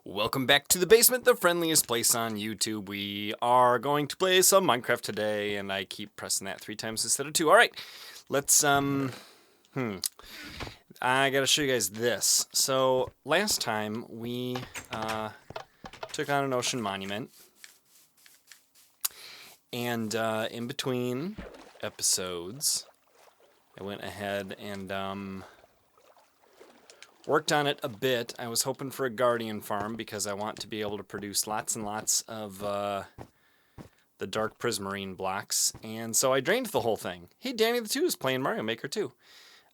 Welcome back to the basement, the friendliest place on YouTube. We are going to play some Minecraft today, and I keep pressing that 3 times instead of 2. All right, let's, I gotta show you guys this. So, last time we, took on an ocean monument, and, in between episodes, I went ahead and, worked on it a bit. I was hoping for a guardian farm because I want to be able to produce lots and lots of the dark prismarine blocks. And so I drained the whole thing. Hey, Danny the 2 is playing Mario Maker too.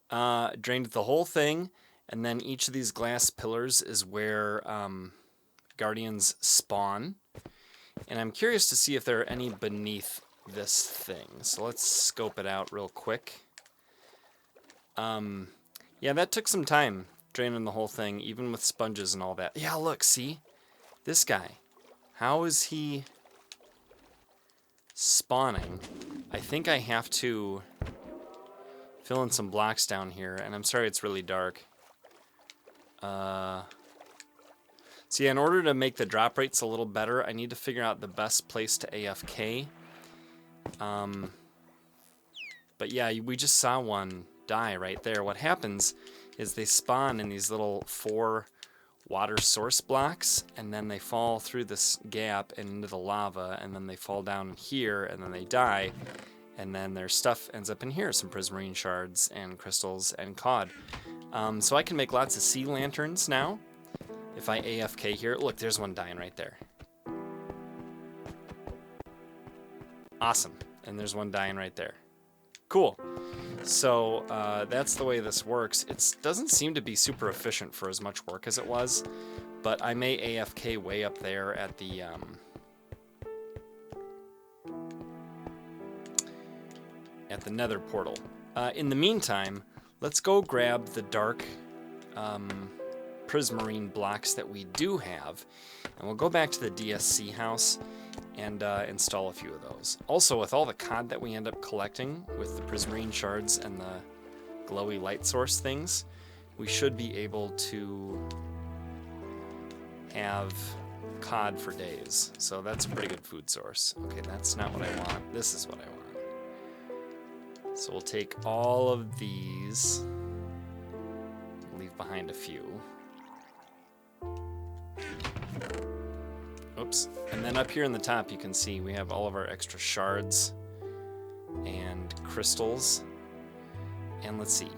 Drained the whole thing, and then each of these glass pillars is where guardians spawn. And I'm curious to see if there are any beneath this thing. So let's scope it out real quick. Yeah, that took some time. Draining the whole thing, even with sponges and all that. Yeah, look, see? This guy. How is he spawning? I think I have to fill in some blocks down here, and I'm sorry it's really dark. So yeah, in order to make the drop rates a little better, I need to figure out the best place to AFK. But yeah, we just saw one die right there. What happens is they spawn in these little 4 water source blocks, and then they fall through this gap and into the lava, and then they fall down here, and then they die, and then their stuff ends up in here, some prismarine shards and crystals and cod. So I can make lots of sea lanterns now if I AFK here. Look, there's one dying right there. Awesome. And there's one dying right there. Cool. So that's the way this works. It doesn't seem to be super efficient for as much work as it was, but I may AFK way up there at the Nether portal. In the meantime, let's go grab the dark prismarine blocks that we do have, and we'll go back to the DSC house and install a few of those. Also, with all the cod that we end up collecting with the prismarine shards and the glowy light source things, we should be able to have cod for days. So that's a pretty good food source. Okay, that's not what I want. This is what I want. So we'll take all of these, leave behind a few. Oops. And then up here in the top you can see we have all of our extra shards and crystals. And let's see.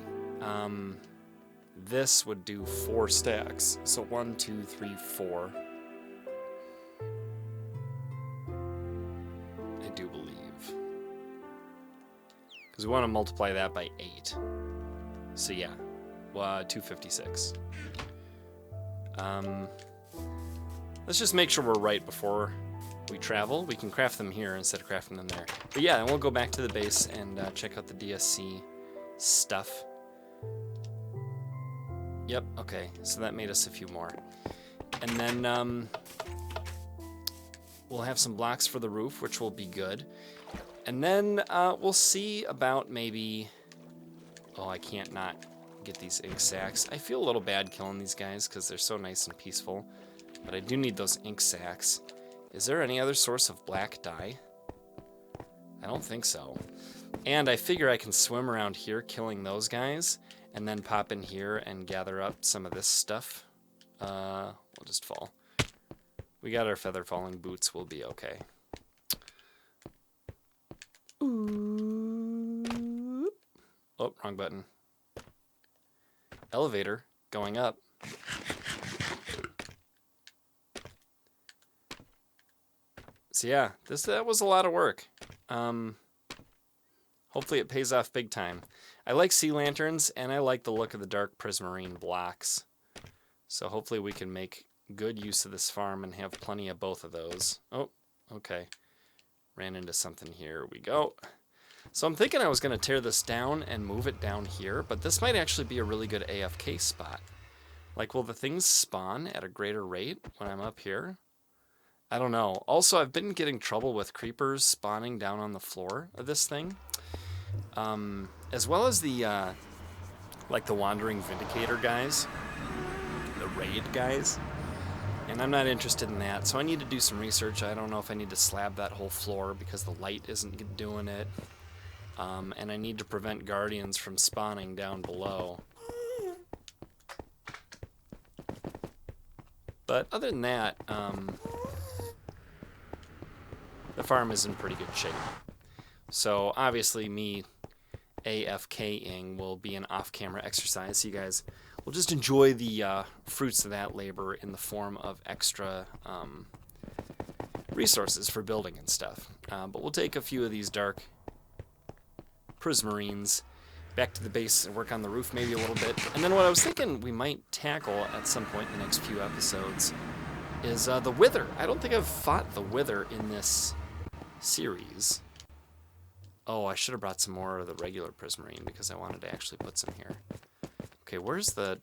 This would do 4 stacks. So 1, 2, 3, 4. I do believe. Because we want to multiply that by 8. So yeah. 256. Let's just make sure we're right before we travel. We can craft them here instead of crafting them there. But yeah, and we'll go back to the base and check out the DSC stuff. Yep, okay, so that made us a few more. And then we'll have some blocks for the roof, which will be good. And then we'll see about maybe... Oh, I can't not get these ink sacks. I feel a little bad killing these guys because they're so nice and peaceful. But I do need those ink sacks. Is there any other source of black dye? I don't think so. And I figure I can swim around here killing those guys and then pop in here and gather up some of this stuff. We'll just fall. We got our feather falling boots. We'll be okay. Ooh. Oh, wrong button. Elevator going up. So yeah, that was a lot of work. Hopefully it pays off big time. I like sea lanterns, and I like the look of the dark prismarine blocks. So hopefully we can make good use of this farm and have plenty of both of those. Oh, okay. Ran into something. Here we go. So I'm thinking I was going to tear this down and move it down here, but this might actually be a really good AFK spot. Like, will the things spawn at a greater rate when I'm up here? I don't know. Also, I've been getting trouble with creepers spawning down on the floor of this thing. As well as the, like the Wandering Vindicator guys. The raid guys. And I'm not interested in that, so I need to do some research. I don't know if I need to slab that whole floor because the light isn't doing it. And I need to prevent guardians from spawning down below. But other than that, the farm is in pretty good shape. So obviously me AFKing will be an off-camera exercise, so you guys will just enjoy the fruits of that labor in the form of extra resources for building and stuff. But we'll take a few of these dark prismarines back to the base and work on the roof maybe a little bit. And then what I was thinking we might tackle at some point in the next few episodes is the Wither. I don't think I've fought the Wither in this series. Oh, I should have brought some more of the regular prismarine because I wanted to actually put some here. Okay, where's the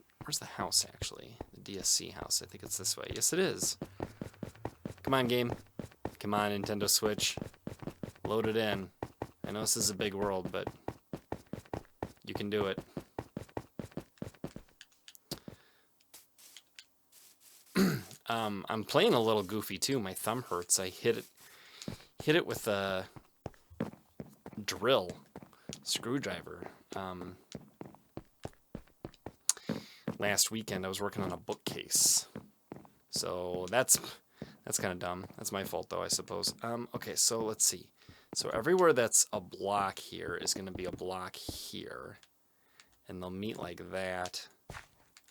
house actually? The DSC house. I think it's this way. Yes, it is. Come on, game. Come on, Nintendo Switch. Load it in. I know this is a big world, but you can do it. I'm playing a little goofy too. My thumb hurts. I hit it with a drill screwdriver. Last weekend I was working on a bookcase, so that's kind of dumb. That's my fault though, I suppose. Okay, so let's see. So everywhere that's a block here is going to be a block here, and they'll meet like that.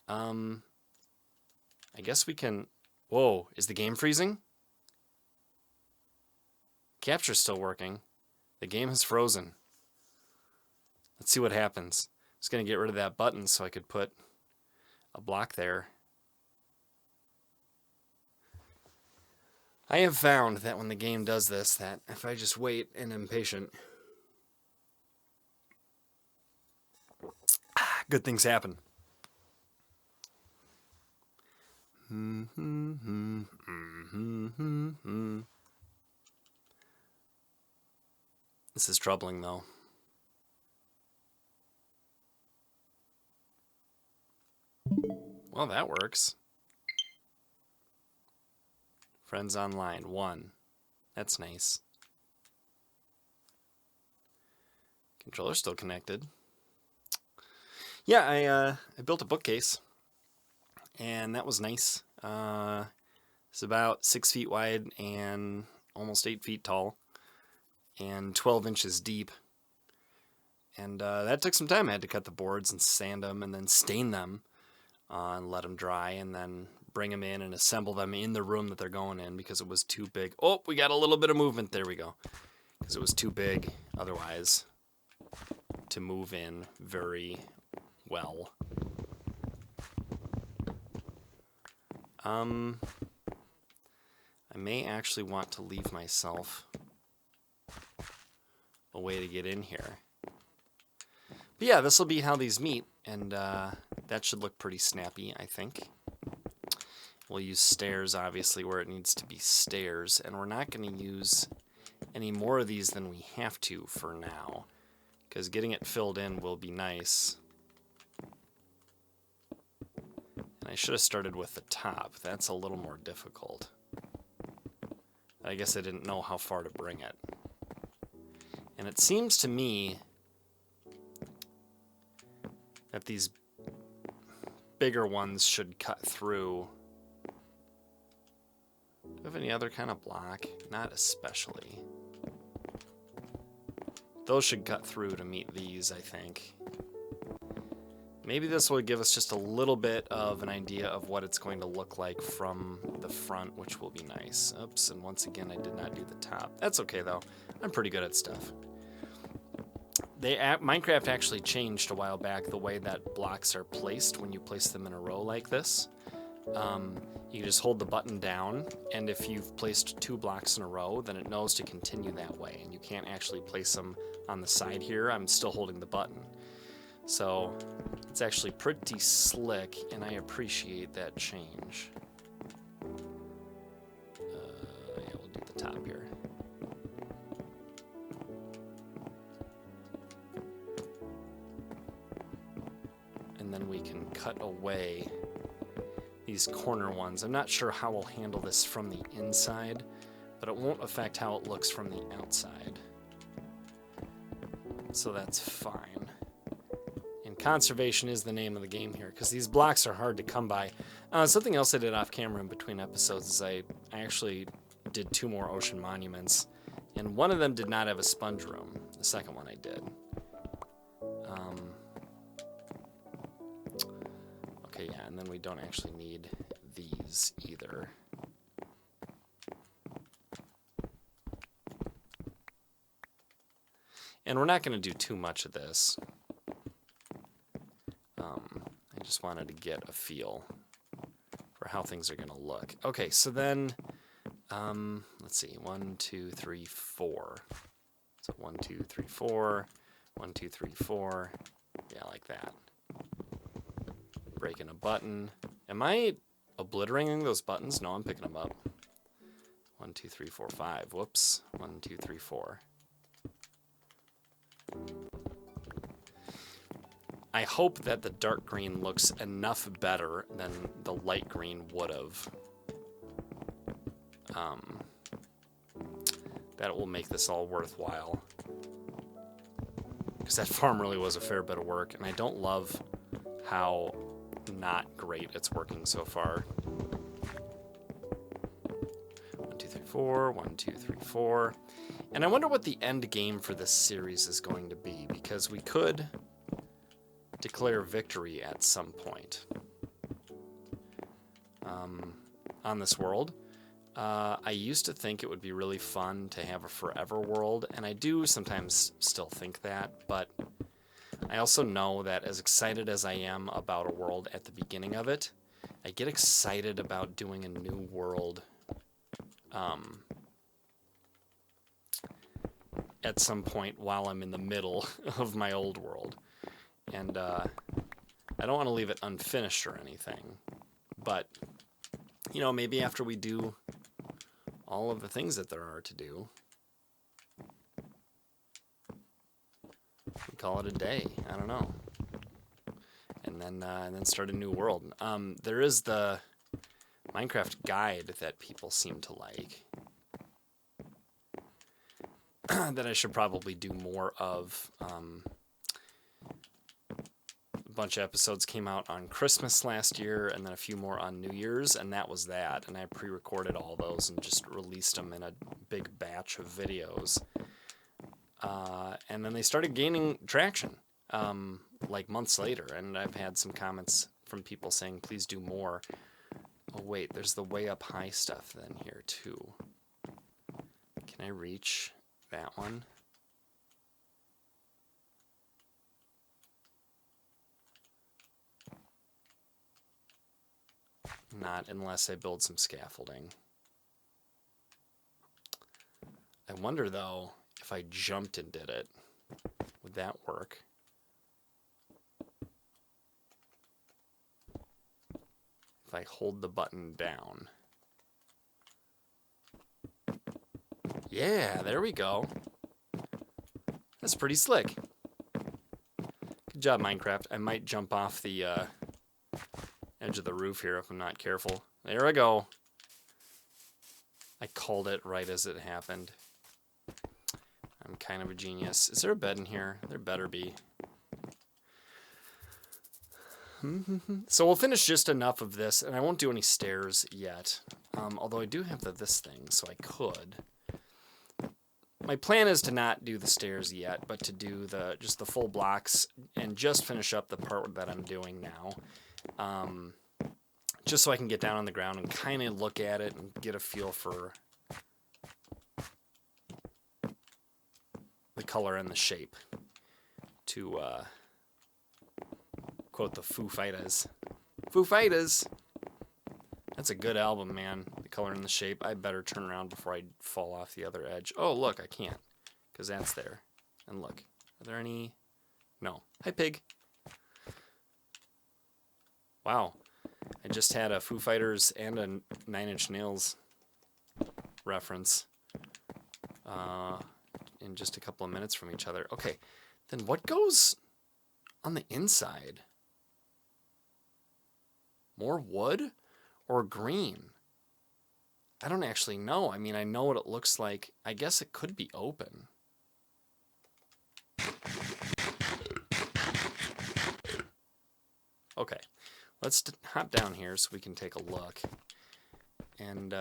I guess we can... Whoa, is the game freezing? Capture's still working. The game has frozen. Let's see what happens. I was going to get rid of that button so I could put a block there. I have found that when the game does this, that if I just wait and am patient, good things happen. This is troubling, though. Well, that works. Friends online, 1. That's nice. Controller's still connected. Yeah, I built a bookcase, and that was nice. It's about 6 feet wide and almost 8 feet tall, and 12 inches deep. And that took some time. I had to cut the boards and sand them and then stain them and let them dry, and then bring them in and assemble them in the room that they're going in because it was too big. Oh, we got a little bit of movement. There we go. Because it was too big otherwise to move in very well. I may actually want to leave myself a way to get in here. But yeah, this will be how these meet, and that should look pretty snappy, I think. We'll use stairs, obviously, where it needs to be stairs, and we're not going to use any more of these than we have to for now, because getting it filled in will be nice. And I should have started with the top. That's a little more difficult. I guess I didn't know how far to bring it. And it seems to me that these bigger ones should cut through. Do you have any other kind of block? Not especially. Those should cut through to meet these, I think. Maybe this will give us just a little bit of an idea of what it's going to look like from the front, which will be nice. Oops, and once again, I did not do the top. That's okay, though. I'm pretty good at stuff. Minecraft actually changed a while back the way that blocks are placed when you place them in a row like this. You just hold the button down, and if you've placed 2 blocks in a row, then it knows to continue that way, and you can't actually place them on the side here. I'm still holding the button. So it's actually pretty slick, and I appreciate that change. Yeah, we'll do the top here. And then we can cut away these corner ones. I'm not sure how we'll handle this from the inside, but it won't affect how it looks from the outside. So that's fine. And conservation is the name of the game here, because these blocks are hard to come by. Something else I did off camera in between episodes is I actually did 2 more ocean monuments, and one of them did not have a sponge room. The second one I did. Okay, yeah, and then we don't actually need these either. And we're not going to do too much of this. I just wanted to get a feel for how things are going to look. Okay, so then, let's see, 1, 2, 3, 4. So 1, 2, 3, 4, 1, 2, 3, 4. Yeah, like that. Breaking a button. Am I obliterating those buttons? No, I'm picking them up. 1, 2, 3, 4, 5. Whoops. 1, 2, 3, 4. I hope that the dark green looks enough better than the light green would have. That will make this all worthwhile. Because that farm really was a fair bit of work, and I don't love how not great it's working so far. 1, 2, 3, 4. 1, 2, 3, 4. And I wonder what the end game for this series is going to be, because we could declare victory at some point on this world. I used to think it would be really fun to have a forever world, and I do sometimes still think that, but I also know that as excited as I am about a world at the beginning of it, I get excited about doing a new world at some point while I'm in the middle of my old world. And I don't want to leave it unfinished or anything, but, you know, maybe after we do all of the things that there are to do, we call it a day. I don't know. And then start a new world. There is the Minecraft guide that people seem to like that I should probably do more of. A bunch of episodes came out on Christmas last year, and then a few more on New Year's, and that was that. And I pre-recorded all those and just released them in a big batch of videos. And then they started gaining traction, like months later, and I've had some comments from people saying, please do more. Oh wait, there's the way up high stuff then here too. Can I reach that one? Not unless I build some scaffolding. I wonder though, if I jumped and did it, would that work? If I hold the button down. Yeah, there we go. That's pretty slick. Good job, Minecraft. I might jump off the edge of the roof here if I'm not careful. There I go. I called it right as it happened. I'm kind of a genius. Is there a bed in here? There better be. So we'll finish just enough of this, and I won't do any stairs yet. Although I do have this thing, so I could. My plan is to not do the stairs yet, but to do just the full blocks and just finish up the part that I'm doing now. Just so I can get down on the ground and kind of look at it and get a feel for the color and the shape. To quote the Foo Fighters. Foo Fighters! That's a good album, man. The color and the shape. I better turn around before I fall off the other edge. Oh, look, I can't. Because that's there. And look. Are there any... No. Hi, pig. Wow. I just had a Foo Fighters and a Nine Inch Nails reference in just a couple of minutes from each other. Okay, then what goes on the inside? More wood? or green? I don't actually know. I mean, I know what it looks like. I guess it could be open. Okay, let's hop down here so we can take a look and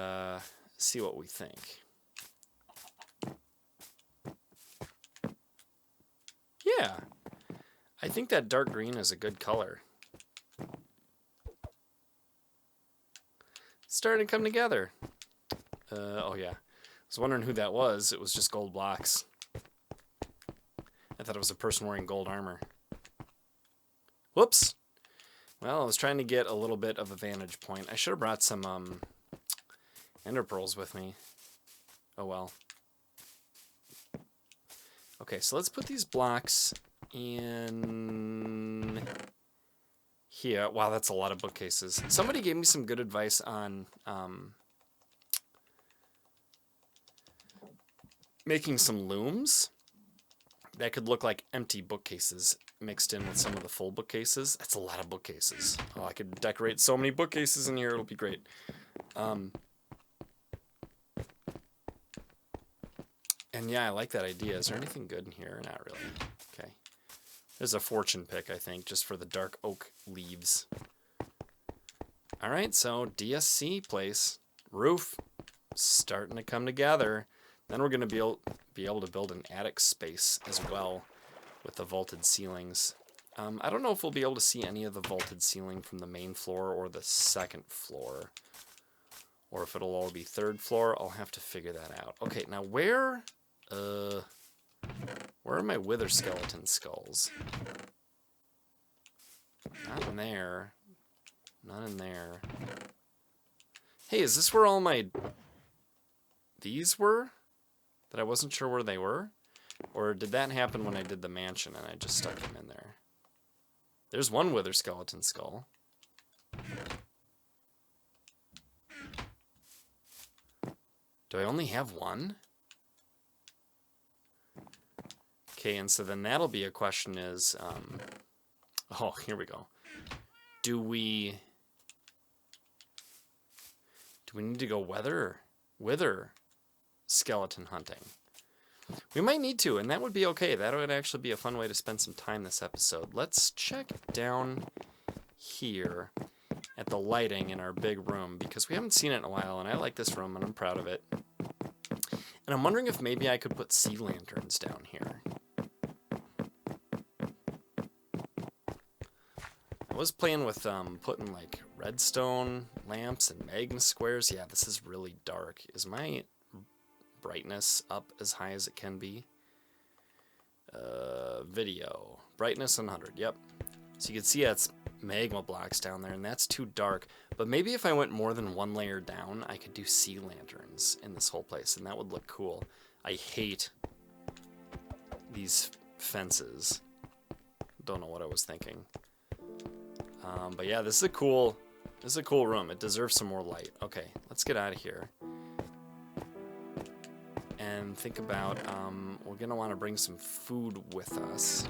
see what we think. Yeah, I think that dark green is a good color. It's starting to come together. Oh yeah, I was wondering who that was. It was just gold blocks. I thought it was a person wearing gold armor. Whoops. Well, I was trying to get a little bit of a vantage point. I should have brought some ender pearls with me. Oh well. Okay, so let's put these blocks in here. Wow, that's a lot of bookcases. Somebody gave me some good advice on making some looms that could look like empty bookcases mixed in with some of the full bookcases. That's a lot of bookcases. Oh, I could decorate so many bookcases in here. It'll be great. And yeah, I like that idea. Is there anything good in here? Not really. Okay. There's a fortune pick, I think, just for the dark oak leaves. All right, so DSC place. Roof. Starting to come together. Then we're going to be able to build an attic space as well with the vaulted ceilings. I don't know if we'll be able to see any of the vaulted ceiling from the main floor or the second floor. Or if it'll all be third floor, I'll have to figure that out. Okay, now where are my wither skeleton skulls? Not in there. Not in there. Hey, is this where all my... these were? That I wasn't sure where they were? Or did that happen when I did the mansion and I just stuck them in there? There's one wither skeleton skull. Do I only have one? Okay, and so then that'll be a question is... oh, here we go. Do we need to go wither skeleton hunting? We might need to, and that would be okay. That would actually be a fun way to spend some time this episode. Let's check down here at the lighting in our big room, because we haven't seen it in a while, and I like this room, and I'm proud of it. And I'm wondering if maybe I could put sea lanterns down here. I was playing with putting like redstone lamps and magma squares. Yeah, this is really dark. Is my brightness up as high as it can be? Video. Brightness 100. Yep. So you can see it's magma blocks down there, and that's too dark. But maybe if I went more than one layer down, I could do sea lanterns in this whole place, and that would look cool. I hate these fences. Don't know what I was thinking. But yeah, this is a cool room. It deserves some more light. Okay, let's get out of here. And think about, we're going to want to bring some food with us.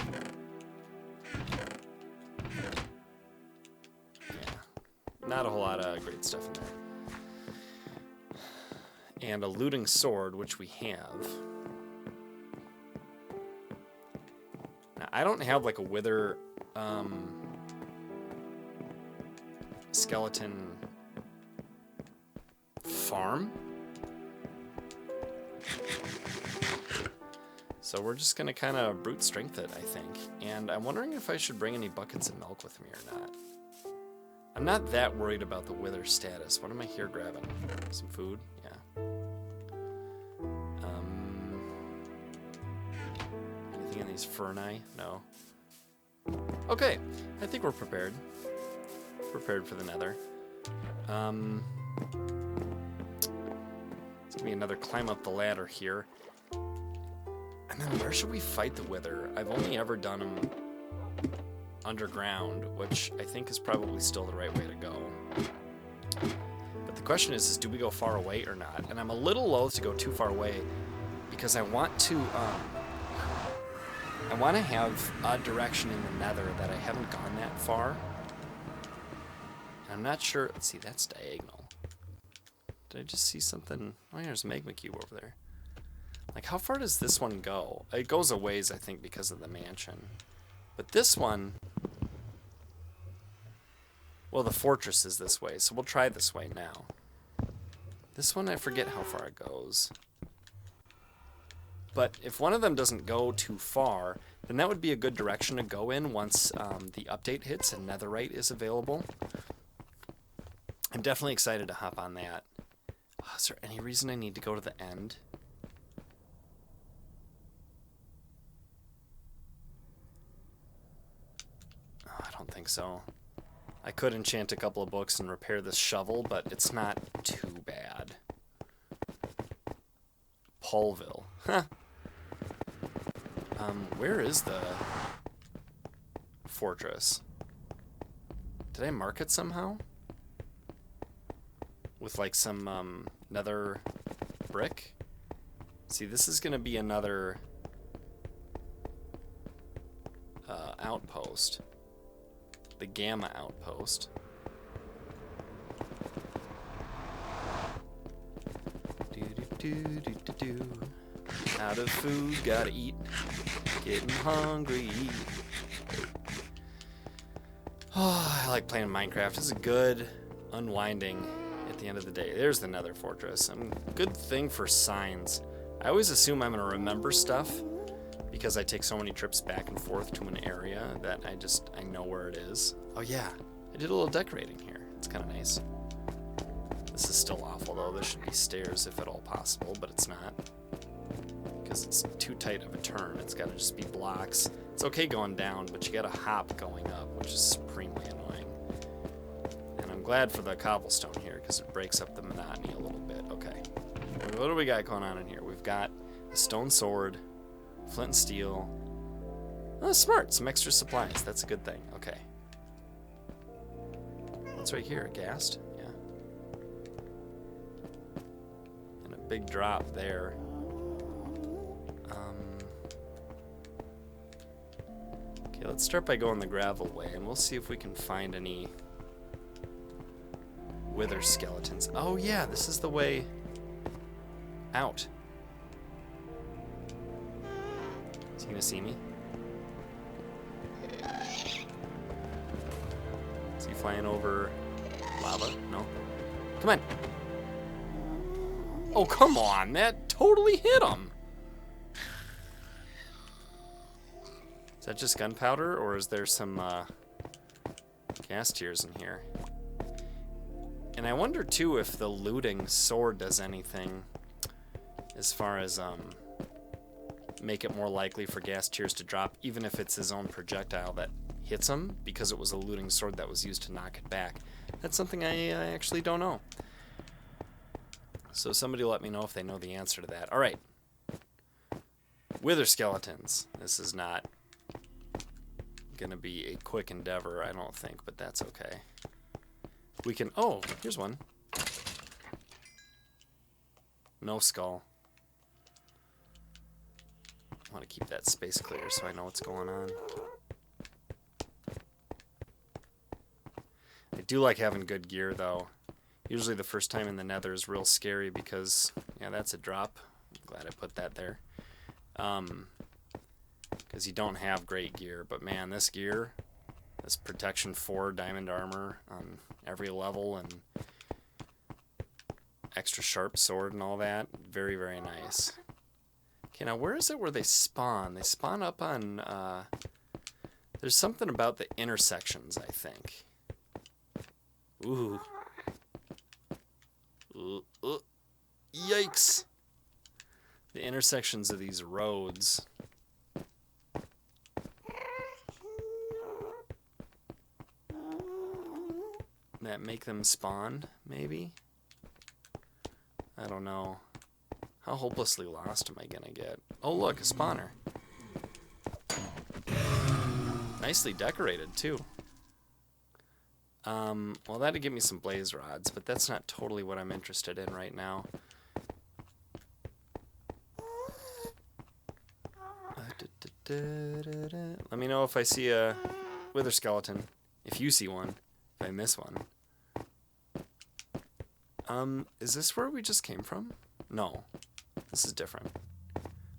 Yeah, not a whole lot of great stuff in there. And a looting sword, which we have. Now, I don't have like a wither skeleton farm. So we're just gonna kind of brute strength it, I think. And I'm wondering if I should bring any buckets of milk with me or not. I'm not that worried about the wither status. What am I here grabbing? Some food? Yeah. Anything in these ferni? No. Okay, I think we're prepared. Prepared for the Nether. It's gonna be another climb up the ladder here. And then where should we fight the wither? I've only ever done them underground, which I think is probably still the right way to go. But the question is do we go far away or not? And I'm a little loath to go too far away because I want to have a direction in the Nether that I haven't gone that far. And I'm not sure. Let's see, that's diagonal. Did I just see something? Oh, yeah, there's a magma cube over there. Like, how far does this one go? It goes a ways, I think, because of the mansion. But this one... Well, the fortress is this way, so we'll try this way now. This one, I forget how far it goes. But if one of them doesn't go too far, then that would be a good direction to go in once the update hits and netherite is available. I'm definitely excited to hop on that. Oh, is there any reason I need to go to the end? Oh, I don't think so. I could enchant a couple of books and repair this shovel, but it's not too bad. Paulville. Huh. Where is the fortress? Did I mark it somehow? With like some nether brick? See, this is going to be another outpost. The Gamma outpost. Do. Out of food, gotta eat. Getting hungry. Oh, I like playing Minecraft. This is good unwinding at the end of the day. There's the Nether Fortress. Good thing for signs. I always assume I'm gonna remember stuff because I take so many trips back and forth to an area that I know where it is. Oh yeah, I did a little decorating here. It's kind of nice. This is still awful though. There should be stairs if at all possible, but it's not. Because it's too tight of a turn. It's got to just be blocks. It's okay going down, but you got to hop going up, which is supremely annoying. And I'm glad for the cobblestone here, because it breaks up the monotony a little bit. Okay. What do we got going on in here? We've got a stone sword, flint and steel. Oh, smart. Some extra supplies. That's a good thing. Okay. What's right here? A ghast? Yeah. And a big drop there. Okay, let's start by going the gravel way, and we'll see if we can find any wither skeletons. Oh yeah, this is the way out. Is he gonna see me? Is he flying over lava? No? Come on! Oh, come on! That totally hit him! Is that just gunpowder, or is there some gas tiers in here? And I wonder too if the looting sword does anything as far as make it more likely for gas tiers to drop, even if it's his own projectile that hits him, because it was a looting sword that was used to knock it back. That's something I actually don't know. So somebody let me know if they know the answer to that. All right. Wither skeletons. This is not gonna be a quick endeavor, I don't think, but that's okay. We can, oh, here's one. No skull. I want to keep that space clear so I know what's going on. I do like having good gear though. Usually the first time in the Nether is real scary because, yeah, that's a drop. I'm glad I put that there. Because you don't have great gear, but man, this gear, this protection 4 diamond armor on every level and extra sharp sword and all that, very, very nice. Okay, now where is it where they spawn? They spawn up on, there's something about the intersections, I think. Ooh. Yikes. The intersections of these roads. That make them spawn, maybe? I don't know. How hopelessly lost am I gonna get? Oh look, a spawner. Nicely decorated too. Well, that'd give me some blaze rods, but that's not totally what I'm interested in right now. Let me know if I see a wither skeleton. If you see one. If I miss one. Is this where we just came from? No. This is different.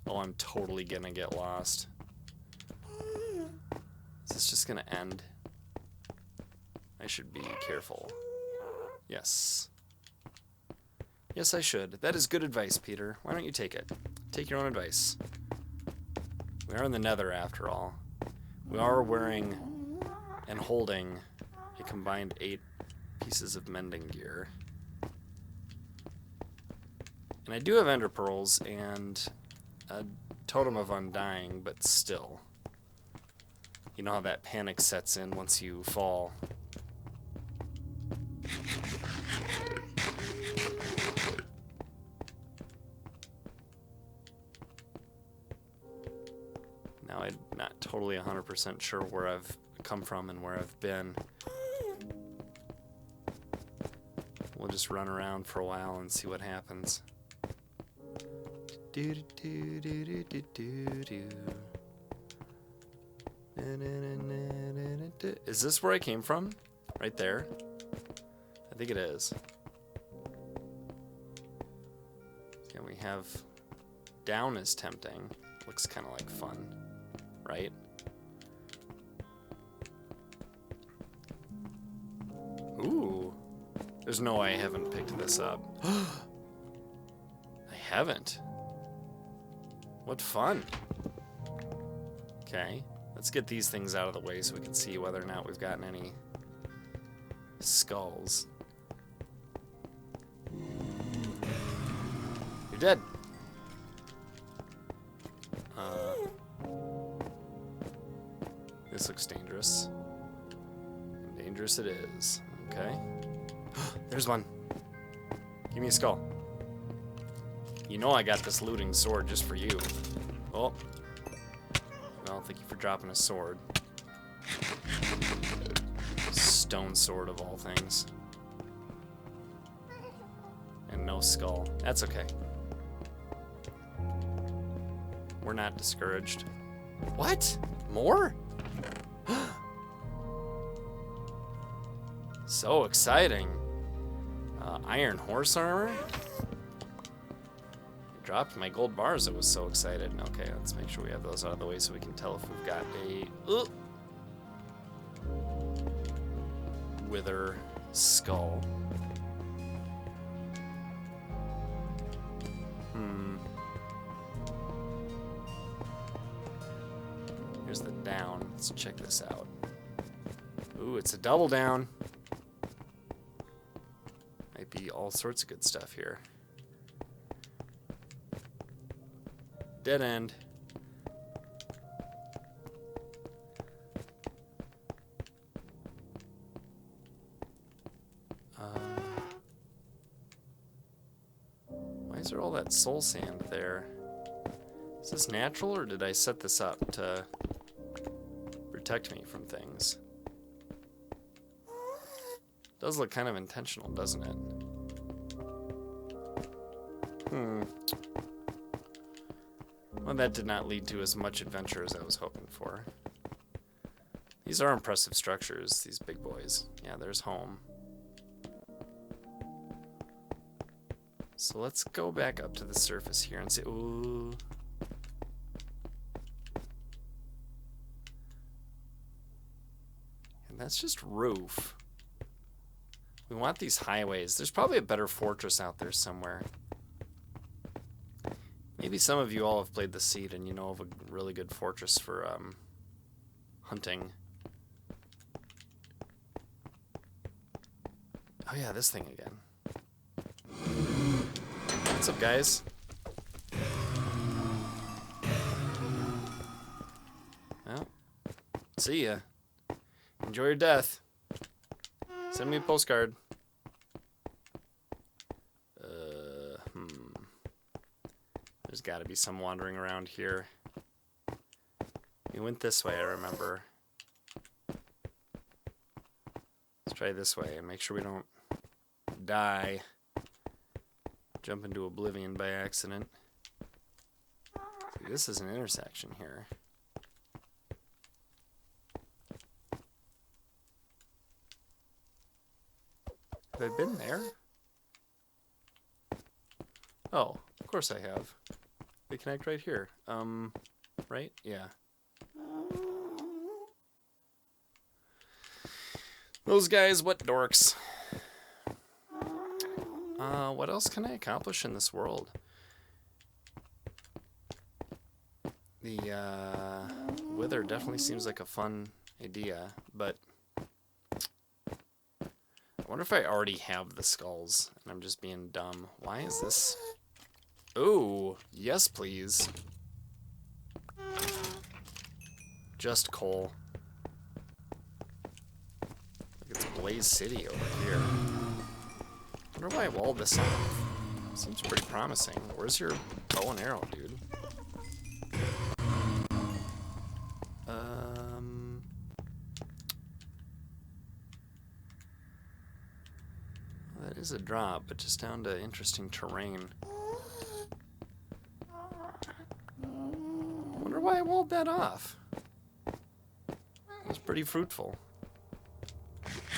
Oh, I'm totally gonna get lost. Is this just gonna end? I should be careful. Yes. Yes, I should. That is good advice, Peter. Why don't you take it? Take your own advice. We are in the Nether, after all. We are wearing and holding a combined 8 pieces of mending gear. And I do have ender pearls and a totem of undying, but still. You know how that panic sets in once you fall. Now I'm not totally 100% sure where I've come from and where I've been. We'll just run around for a while and see what happens. Is this where I came from? Right there? I think it is. And we have down is tempting. Looks kind of like fun, right? Ooh. There's no way I haven't picked this up. I haven't. What fun. Okay, let's get these things out of the way so we can see whether or not we've gotten any skulls. You're dead. This looks dangerous. And dangerous it is. Okay. There's one. Give me a skull. You know I got this looting sword just for you. Oh. Well, thank you for dropping a sword. Stone sword of all things. And no skull. That's okay. We're not discouraged. What? More? So exciting. Iron horse armor? I dropped my gold bars. I was so excited. Okay, let's make sure we have those out of the way so we can tell if we've got a wither skull. Here's the down. Let's check this out. Ooh, it's a double down. Might be all sorts of good stuff here. Dead end. Why is there all that soul sand there? Is this natural, or did I set this up to protect me from things? Does look kind of intentional, doesn't it? Well, that did not lead to as much adventure as I was hoping for. These are impressive structures, these big boys. Yeah, there's home. So let's go back up to the surface here and see. Ooh. And that's just roof. We want these highways. There's probably a better fortress out there somewhere. Maybe some of you all have played the Seed and you know of a really good fortress for hunting. Oh yeah, this thing again. What's up, guys? Well, see ya. Enjoy your death. Send me a postcard. There's got to be some wandering around here. We went this way, I remember. Let's try this way and make sure we don't die. Jump into oblivion by accident. See, this is an intersection here. Have I been there? Oh, of course I have. They connect right here. Right? Yeah. Those guys, what dorks. What else can I accomplish in this world? The, wither definitely seems like a fun idea, but I wonder if I already have the skulls and I'm just being dumb. Why is this? Ooh, yes please. Just coal. Look, it's Blaze City over here. I wonder why I walled this off. Seems pretty promising. Where's your bow and arrow, dude? That is a drop, but just down to interesting terrain. I wonder why I walled that off. It was pretty fruitful.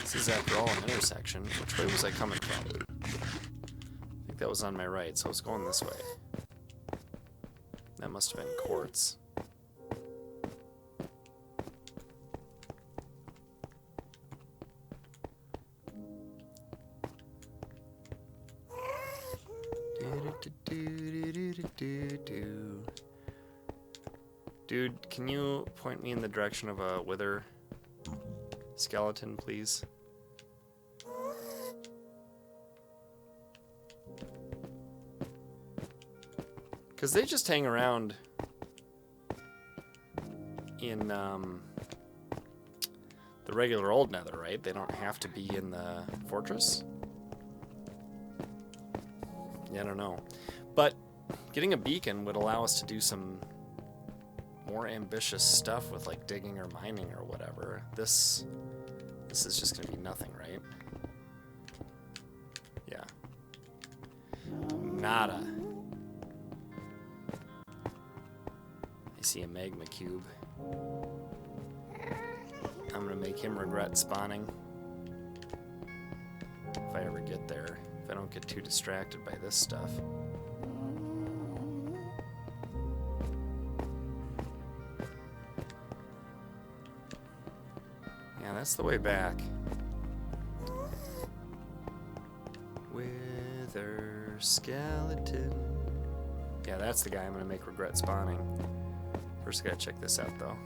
This is, after all, an intersection. Which way was I coming from? I think that was on my right, so I was going this way. That must have been quartz. Dude, can you point me in the direction of a wither skeleton, please? Because they just hang around in the regular old Nether, right? They don't have to be in the fortress? Yeah, I don't know. But getting a beacon would allow us to do some more ambitious stuff with like digging or mining or whatever. This is just gonna be nothing, right? Yeah. Nada. I see a magma cube. I'm gonna make him regret spawning. If I ever get there. If I don't get too distracted by this stuff. Yeah, that's the way back. Wither skeleton. Yeah, that's the guy I'm gonna make regret spawning. First I gotta check this out though.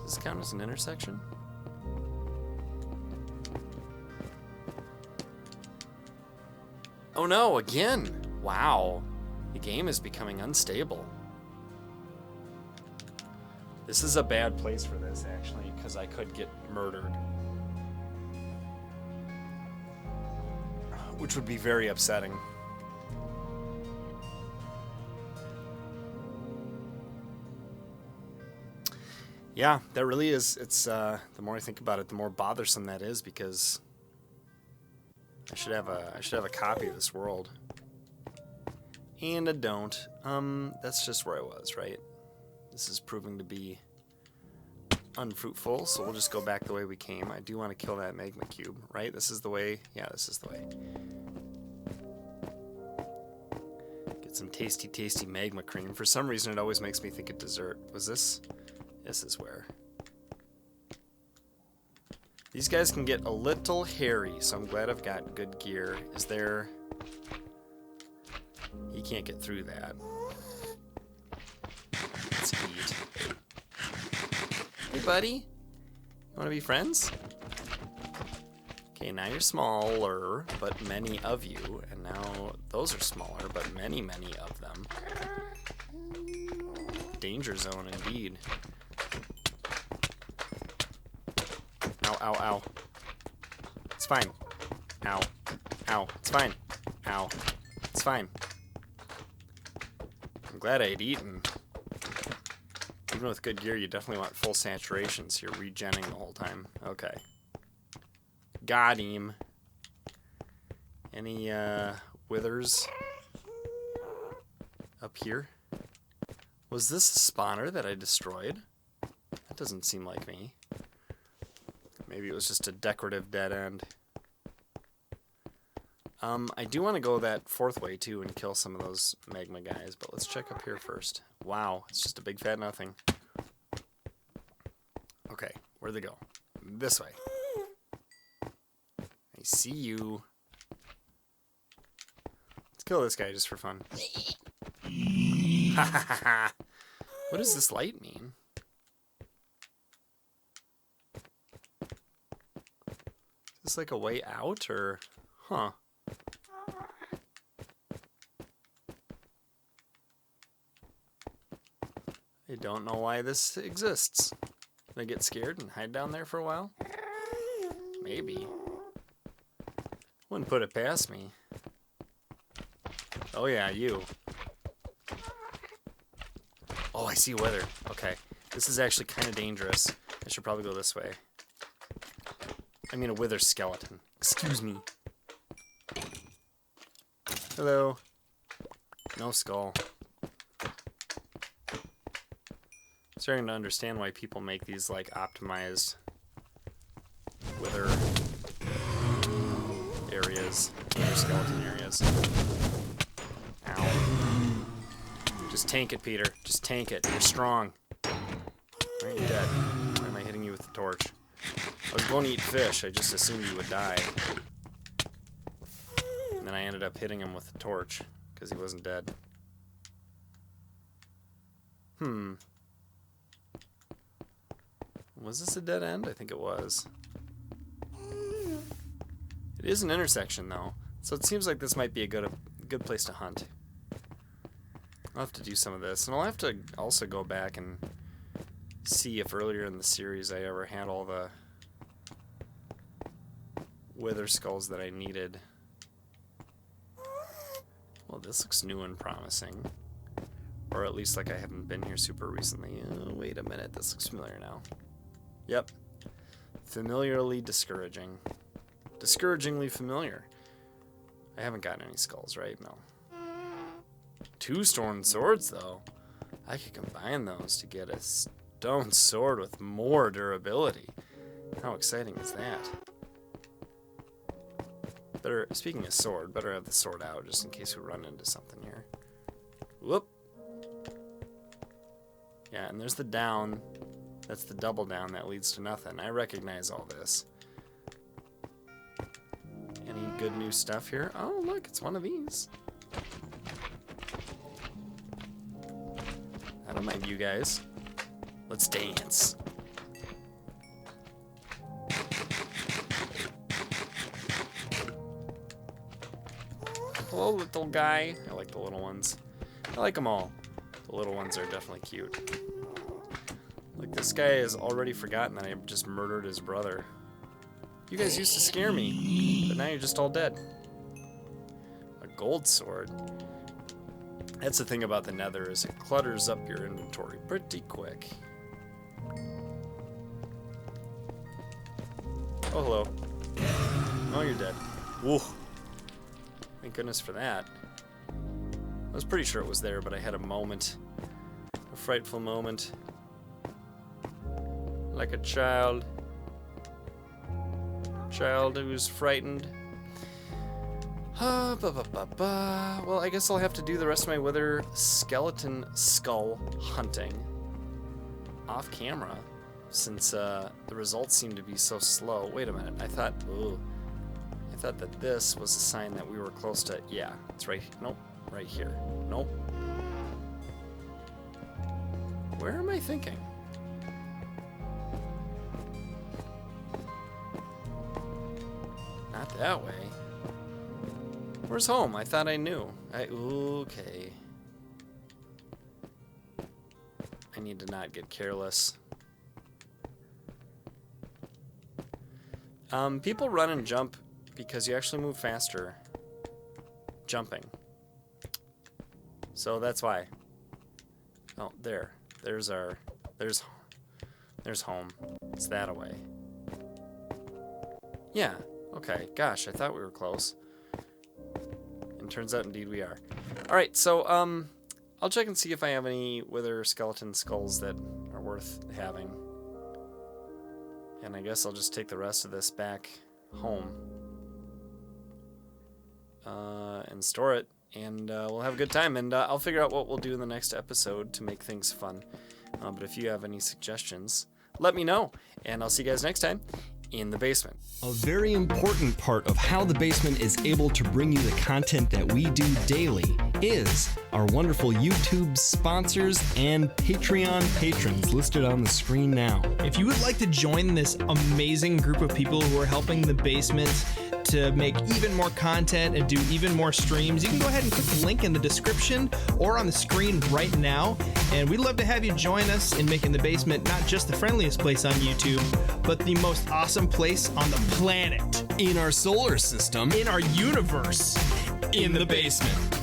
Does this count as an intersection? Oh no, again! Wow. The game is becoming unstable. This is a bad place for this, actually, because I could get murdered. Which would be very upsetting. Yeah, that really is. It's, the more I think about it, the more bothersome that is, because I should have a copy of this world. And I don't. That's just where I was, right? This is proving to be unfruitful, so we'll just go back the way we came. I do want to kill that magma cube, right? This is the way. Yeah, this is the way. Get some tasty, tasty magma cream. For some reason, it always makes me think of dessert. Was this? This is where. These guys can get a little hairy, so I'm glad I've got good gear. Is there... He can't get through that. Let's eat. Hey, buddy. You want to be friends? Okay, now you're smaller, but many of you. And now those are smaller, but many, many of them. Danger zone, indeed. Ow, ow, ow. It's fine. Ow. Ow. It's fine. Ow. It's fine. I'm glad I had eaten. Even with good gear, you definitely want full saturation, so you're regenning the whole time. Okay. Got him. Any, withers up here? Was this a spawner that I destroyed? That doesn't seem like me. Maybe it was just a decorative dead end. I do want to go that fourth way too and kill some of those magma guys, but let's check up here first. Wow, it's just a big fat nothing. Okay, where'd they go? This way. I see you. Let's kill this guy just for fun. Ha ha ha ha! What does this light mean? Is this like a way out, or... Huh. I don't know why this exists. Can I get scared and hide down there for a while? Maybe. Wouldn't put it past me. Oh yeah, you. Oh, I see weather. Okay. This is actually kind of dangerous. I should probably go this way. I mean a wither skeleton. Excuse me. Hello. No skull. Starting to understand why people make these like optimized wither areas, wither skeleton areas. Ow. Just tank it, Peter. Just tank it. You're strong. Right, you're dead. Why am I hitting you with the torch? I was going to eat fish. I just assumed you would die. And then I ended up hitting him with the torch because he wasn't dead. Was this a dead end? I think it was. It is an intersection, though, so it seems like this might be a good place to hunt. I'll have to do some of this, and I'll have to also go back and see if earlier in the series I ever had all the wither skulls that I needed. Well, this looks new and promising. Or at least like I haven't been here super recently. Wait a minute, this looks familiar now. Yep. Familiarly discouraging. Discouragingly familiar. I haven't gotten any skulls, right? No. 2 stone swords, though. I could combine those to get a stone sword with more durability. How exciting is that? Better, speaking of sword, better have the sword out just in case we run into something here. Whoop. Yeah, and there's the down. That's the double down that leads to nothing. I recognize all this. Any good new stuff here? Oh, look, it's one of these. I don't mind you guys. Let's dance. Hello, little guy. I like the little ones. I like them all. The little ones are definitely cute. Like, this guy has already forgotten that I just murdered his brother. You guys used to scare me, but now you're just all dead. A gold sword. That's the thing about the Nether, is it clutters up your inventory pretty quick. Oh, hello. Oh, you're dead. Whoa. Thank goodness for that. I was pretty sure it was there, but I had a moment. A frightful moment. Like a child. Child who's frightened. Well, I guess I'll have to do the rest of my wither skeleton skull hunting off camera, since the results seem to be so slow. Wait a minute. I thought that this was a sign that we were close to. Yeah, it's right. Nope. Right here. Nope. Where am I thinking? Not that way. Where's home? I thought I knew. Okay. I need to not get careless. People run and jump because you actually move faster jumping. So that's why. Oh, there. There's home. It's that away. Yeah. Okay. Gosh, I thought we were close. And turns out indeed we are. Alright, so I'll check and see if I have any wither skeleton skulls that are worth having. And I guess I'll just take the rest of this back home. and store it, and we'll have a good time. And I'll figure out what we'll do in the next episode to make things fun. But if you have any suggestions, let me know, and I'll see you guys next time in the basement. A very important part of how the basement is able to bring you the content that we do daily is our wonderful YouTube sponsors and Patreon patrons listed on the screen now. If you would like to join this amazing group of people who are helping the basement to make even more content and do even more streams, you can go ahead and click the link in the description or on the screen right now. And we'd love to have you join us in making the basement not just the friendliest place on YouTube, but the most awesome place on the planet. In our solar system. In our universe. In the basement.